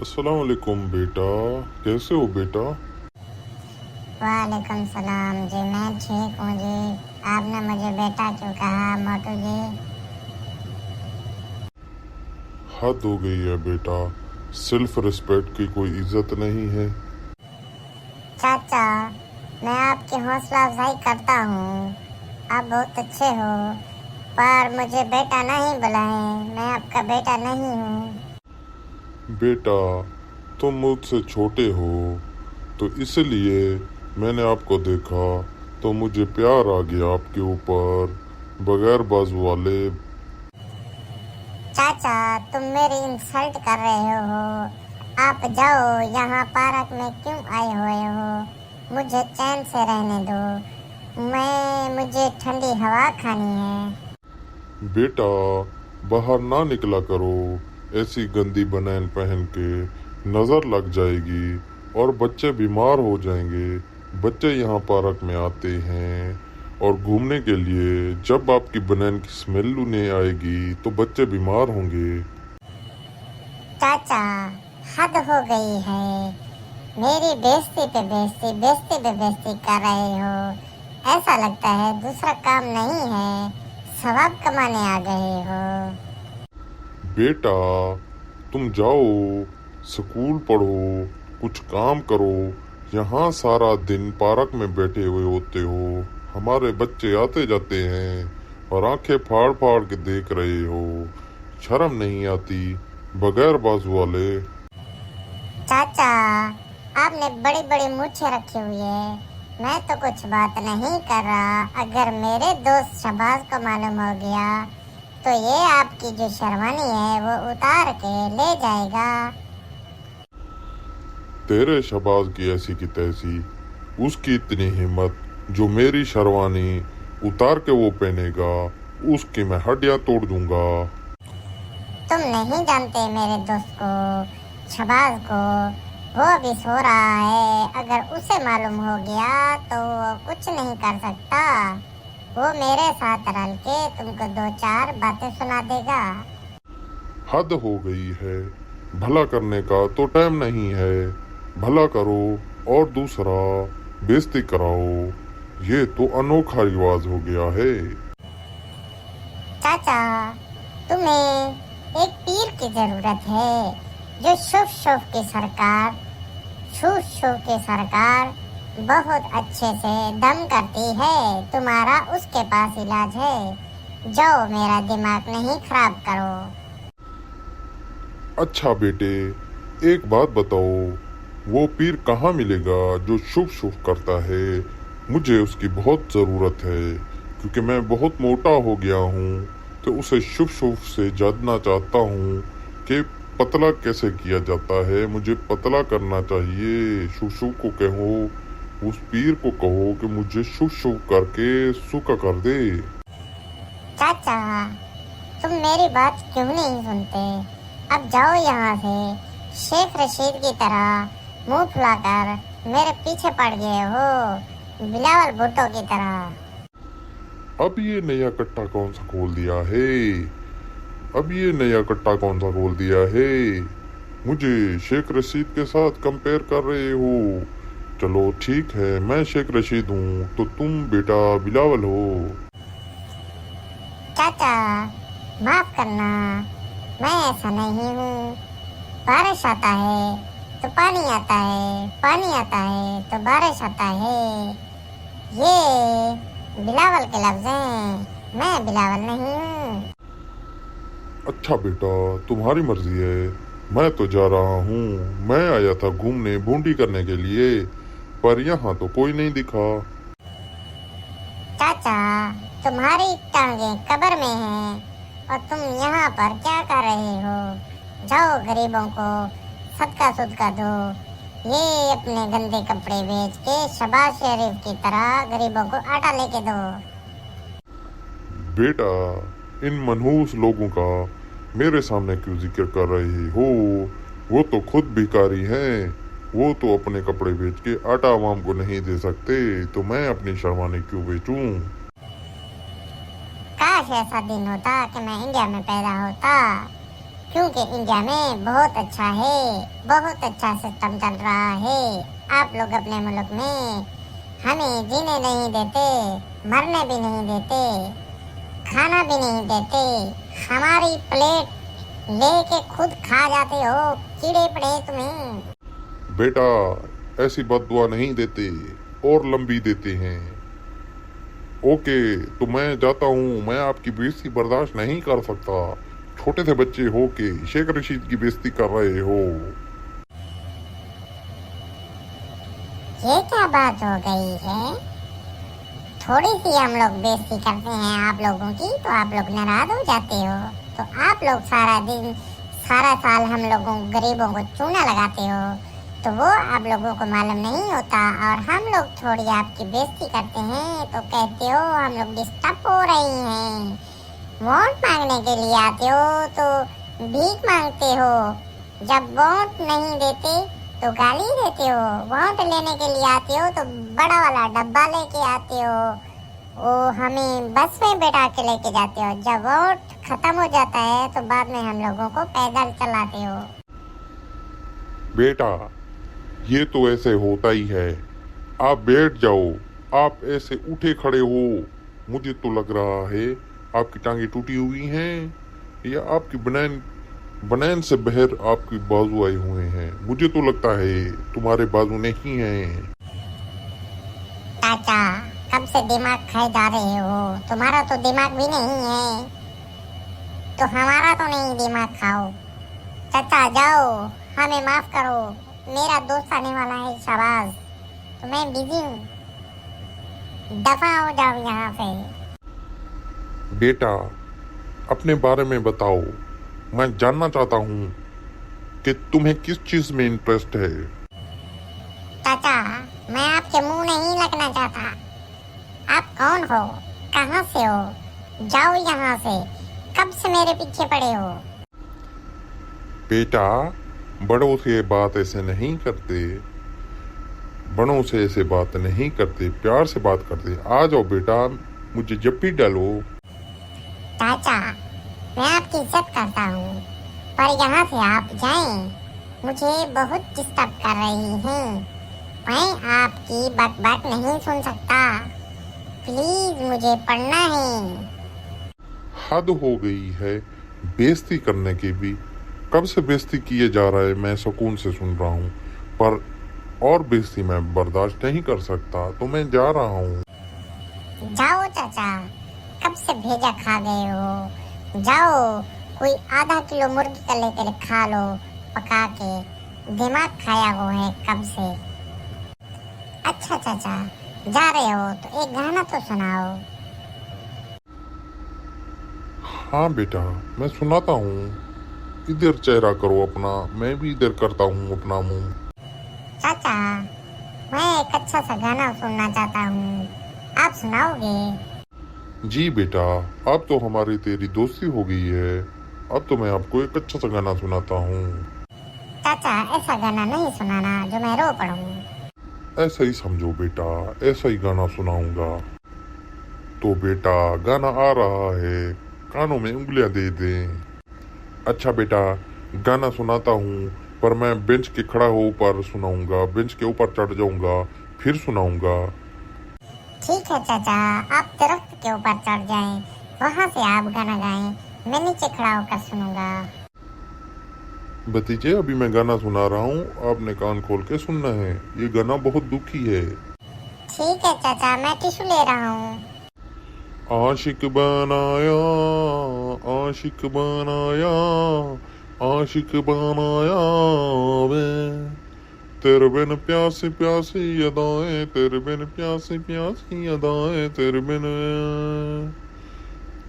अस्सलाम वालेकुम बेटा। कैसे हो बेटा? वालेकुम सलाम जी। मैं ठीक हूँ जी। आपने मुझे बेटा क्यों कहा मोटू जी? हद हो गई है बेटा। सेल्फ रिस्पेक्ट की कोई इज्जत नहीं है। चाचा, मैं आपकी हौसला अफजाई करता हूँ। आप बहुत अच्छे हो, पर मुझे बेटा नहीं बुलाएं। मैं आपका बेटा नहीं हूँ। बेटा, तुम मुझसे छोटे हो तो इसलिए मैंने आपको देखा तो मुझे प्यार आ गया आपके ऊपर। बगैर बाजू वाले। चाचा, तुम मेरी इंसल्ट कर रहे हो। आप जाओ, यहाँ पार्क में क्यों आए हुए हो? मुझे चैन से रहने दो। मुझे ठंडी हवा खानी है। बेटा, बाहर ना निकला करो ऐसी गंदी बनैन पहन के। नज़र लग जाएगी और बच्चे बीमार हो जाएंगे। बच्चे यहाँ पार्क में आते हैं और घूमने के लिए। जब आपकी बनैन की स्मेल उन्हें आएगी तो बच्चे बीमार होंगे। चाचा, हद हो गई है। मेरी बेइज्जती पे बेइज्जती, बेइज्जती पे बेइज्जती कर रहे हो। ऐसा लगता है दूसरा काम नहीं है, सवाब कमाने आ गए हो। बेटा, तुम जाओ, स्कूल पढ़ो, कुछ काम करो। यहाँ सारा दिन पार्क में बैठे हुए होते हो। हमारे बच्चे आते जाते हैं और आंखें फाड़ फाड़ के देख रहे हो। शर्म नहीं आती? बगैर बाजू वाले। चाचा, आपने बड़ी बड़ी मूछें रखी हुई है। मैं तो कुछ बात नहीं कर रहा। अगर मेरे दोस्त शहबाज को मालूम हो गया तो ये आपकी जो शेरवानी है वो उतार के ले जाएगा। तेरे शहबाज की ऐसी की तैसी, उसकी इतनी हिम्मत जो मेरी शेरवानी उतार के वो पहनेगा, उसकी मैं हड्डियां तोड़ दूंगा। तुम नहीं जानते मेरे दोस्त को, शहबाज को। वो अभी सो रहा है। अगर उसे मालूम हो गया तो वो कुछ नहीं कर सकता। वो मेरे साथ रल के तुमको दो चार बातें सुना देगा। हद हो गई है। भला करने का तो टाइम नहीं है। भला करो और दूसरा बेइज्जती कराओ। ये तो अनोखा रिवाज हो गया है। चाचा, तुम्हें एक पीर की जरूरत है जो शुभ की सरकार बहुत अच्छे से दम करती है। तुम्हारा उसके पास इलाज है। जाओ, मेरा दिमाग नहीं खराब करो। अच्छा बेटे, एक बात बताओ, वो पीर कहाँ मिलेगा जो शुभ शुभ करता है? मुझे उसकी बहुत ज़रूरत है क्योंकि मैं बहुत मोटा हो गया हूँ। तो उसे शुभ शुभ से जानना चाहता हूँ कि पतला कैसे किया जाता है। मुझे पतला करना चाहिए। शुभ शुभ को कहो, उस पीर को कहो कि मुझे शुभ शुभ करके सूखा कर दे। चाचा, तुम मेरी बात क्यों नहीं सुनते? अब जाओ यहाँ से। शेख रशीद की तरह मुंह फुलाकर मेरे पीछे पड़ गए हो, बिलावल भुट्टो की तरह। अब ये नया कट्टा कौन सा खोल दिया है? अब ये नया कट्टा कौन सा खोल दिया है? मुझे शेख रशीद के साथ कंपेयर कर रहे हो? चलो ठीक है, मैं शेख रशीद हूँ तो तुम बेटा बिलावल हो। चाचा, माफ करना, मैं ऐसा नहीं हूँ। बारिश आता है तो पानी आता है, पानी आता है तो बारिश आता है। ये बिलावल के लफ्ज हैं, मैं बिलावल नहीं हूँ। अच्छा बेटा, तुम्हारी मर्जी है। मैं तो जा रहा हूँ। मैं आया था घूमने, बूंदी करने के लिए, पर यहाँ तो कोई नहीं दिखा। चाचा, तुम्हारी टांगे कब्र में हैं और तुम यहाँ पर क्या कर रहे हो? जाओ, गरीबों को सदका सुदका दो। ये अपने गंदे कपड़े बेच के शहबाज शरीफ की तरह गरीबों को आटा लेके दो। बेटा, इन मनहूस लोगों का मेरे सामने क्यों जिक्र कर रही हो? वो तो खुद भिखारी हैं। वो तो अपने कपड़े बेच के आटा आवाम को नहीं दे सकते, तो मैं अपनी शर्मानी क्यों बेचूं? काश ऐसा दिन होता कि मैं इंडिया में पैदा होता। क्योंकि इंडिया में बहुत अच्छा है, बहुत अच्छा सिस्टम चल रहा है। आप लोग अपने मुल्क में हमें जीने नहीं देते, मरने भी नहीं देते, खाना भी नहीं देते, हमारी प्लेट लेके खुद खा जाते हो, कीड़े पड़े तुम्हें। बेटा, ऐसी बद्दुआ नहीं देते और लंबी देते हैं। ओके, तो मैं जाता हूँ। मैं आपकी बेइज्जती बर्दाश्त नहीं कर सकता। छोटे से बच्चे हो के शेख रशीद की बेइज्जती कर रहे हो। ये क्या बात हो गई है? थोड़ी सी हम लोग बेइज्जती करते हैं आप लोगों की तो आप लोग नाराज हो जाते हो। तो आप लोग सारा दिन सारा साल हम लोगों गरीबों को चूना लगाते हो, तो वो आप लोगों को मालूम नहीं होता। और हम लोग थोड़ी आपकी बेइज्जती करते हैं तो कहते हो हम लोग डिस्टर्ब हो रही हैं। वोट मांगने के लिए आते हो तो भीख मांगते हो, जब वोट नहीं देते तो गाली देते हो। वोट लेने के लिए आते हो तो बड़ा वाला डब्बा लेके आते हो, वो हमें बस में बैठा के लेके जाते हो। जब वोट खत्म हो जाता है तो बाद में हम लोगों को पैदल चलाते हो। बेटा, ये तो ऐसे होता ही है। आप बैठ जाओ। आप ऐसे उठे खड़े हो, मुझे तो लग रहा है आपकी टांगे टूटी हुई हैं या आपकी बनैन बनैन से बहर आपकी बाजू आए हुए हैं। मुझे तो लगता है तुम्हारे बाजू नहीं हैं। चाचा, कब से दिमाग खाए जा रहे हो? तुम्हारा तो दिमाग भी नहीं है, तो हमारा तो नहीं दिमाग खाओ। चाचा जाओ, हमें माफ करो, मेरा दोस्त आने वाला है शाबाश, तो मैं बिजी हूँ, दफा हो जाओ यहाँ से। बेटा, अपने बारे में बताओ। मैं जानना चाहता हूँ कि तुम्हें किस चीज में इंटरेस्ट है। चाचा, मैं आपके मुंह नहीं लगना चाहता। आप कौन हो? कहाँ से हो? जाओ यहाँ से, कब से मेरे पीछे पड़े हो? बेटा, बड़ों से बात ऐसे नहीं करते, बड़ों से ऐसे बात नहीं करते, प्यार से बात करते। आ जाओ बेटा, मुझे जब भी डालो। चाचा, मैं आपकी इज्जत करता हूँ, पर यहाँ से आप जाएं, मुझे बहुत डिस्टर्ब कर रही हैं। मैं आपकी बक नहीं सुन सकता। प्लीज मुझे पढ़ना है। हद हो गई है बेइज्जती करने की भी। कब से बेइज्जती किए जा रहा है, मैं सुकून से सुन रहा हूँ, पर और बेइज्जती मैं बर्दाश्त नहीं कर सकता, तो मैं जा रहा हूँ। जाओ चाचा, कब से भेजा खा गए हो? जाओ, कोई आधा किलो मुर्गी का लेकर खा लो पका के, दिमाग खाया हुआ है कब से। अच्छा चाचा, जा रहे हो तो एक गाना तो सुनाओ। हाँ बेटा, मैं सुनाता हूँ। इधर चेहरा करो अपना, मैं भी इधर करता हूँ अपना मुंह। चाचा, मैं एक अच्छा सा गाना सुनना चाहता हूँ, आप सुनाओगे? जी बेटा, अब तो हमारी तेरी दोस्ती हो गई है। अब तो मैं आपको एक अच्छा सा गाना सुनाता हूँ। चाचा, ऐसा गाना नहीं सुनाना जो मैं रो पड़ूं। ऐसा ही समझो बेटा, ऐसा ही गाना सुनाऊंगा। तो बेटा, गाना आ रहा है, कानों में उंगलियां दे दें। अच्छा बेटा, गाना सुनाता हूँ, पर मैं बेंच के खड़ा होकर सुनाऊंगा, बेंच के ऊपर चढ़ जाऊंगा, फिर सुनाऊंगा। ठीक है चाचा, आप दरख्त के ऊपर चढ़ जाएं, वहाँ से आप गाना गाएं, मैं नीचे खड़ा होकर सुनूंगा। भतीजे, अभी मैं गाना सुना रहा हूँ, आपने कान खोल के सुनना है। ये गाना बहुत दुखी है। ठीक है चाचा, मैं टिश्यू ले रहा हूँ। आशिक बनाया, आशिक बनाया, आशिक बनाया वे, तेरे बिन प्यासी प्यासी अदाएं, तेरे बिन प्यासी प्यासी अदाएं, तेरे बिन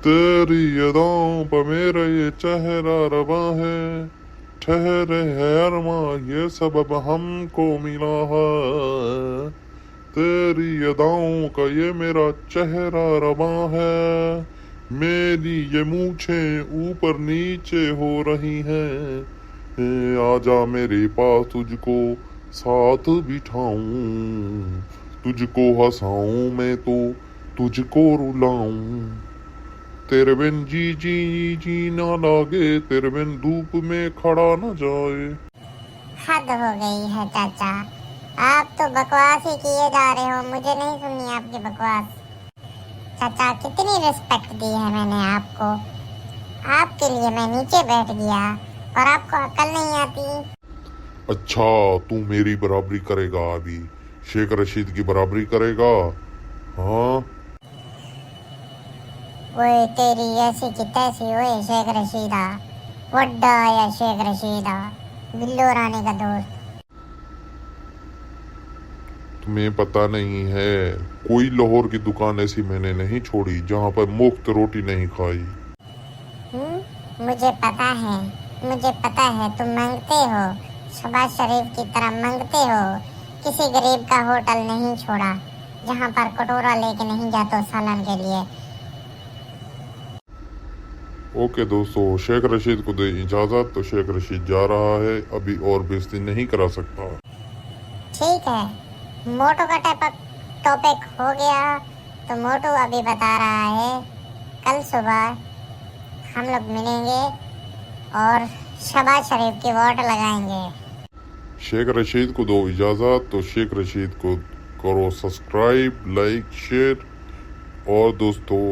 तेरी अदाओं पर मेरा ये चेहरा रवा है, ठहरे है अरमा ये सबब हमको मिला है, तेरी अदाओं का ये मेरा चेहरा रवा है, मेरी ये मूछें ऊपर नीचे हो रही हैं, आजा मेरे पास तुझको साथ बिठाऊं, तुझको हंसाऊं मैं तो तुझको रुलाऊं, तेरे बिन जी जी जी ना लागे, तेरे बिन धूप में खड़ा न जाए। हद हो गई है चाचा, आप तो बकवास ही किए जा रहे हो, मुझे नहीं सुननी आपकी बकवास। चाचा कितनी रिस्पेक्ट दी है मैंने आपको, आपके लिए मैं नीचे बैठ गया और आपको अकल नहीं आती। अच्छा, तू मेरी बराबरी करेगा अभी? शेख रशीद की बराबरी करेगा? हाँ। ओए तेरी ऐसी की तैसी, ओए शेख रशीदा, वड्डा या शेख रशीदा, बिल्लो रानी का दोस्त। तुम्हें पता नहीं है, कोई लाहौर की दुकान ऐसी मैंने नहीं छोड़ी जहाँ पर मुफ्त रोटी नहीं खाई। मुझे पता है, मुझे पता है, तुम मांगते हो, शबाज शरीफ की तरह मांगते हो। किसी गरीब का होटल नहीं छोड़ा जहाँ पर कटोरा लेके नहीं जाते सालन के लिए। ओके दोस्तों, शेख रशीद को दे इजाज़त, तो शेख रशीद जा रहा है, अभी और बेइज्जती नहीं करा सकता। ठीक है, मोटू का टॉपिक हो गया, तो मोटू अभी बता रहा है कल सुबह हम लोग मिलेंगे और शबाज शरीफ की वोट लगाएंगे। शेख रशीद को दो इजाज़त, तो शेख रशीद को करो सब्सक्राइब, लाइक, शेयर, और दोस्तों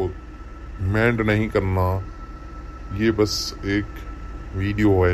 मेंड नहीं करना, ये बस एक वीडियो है।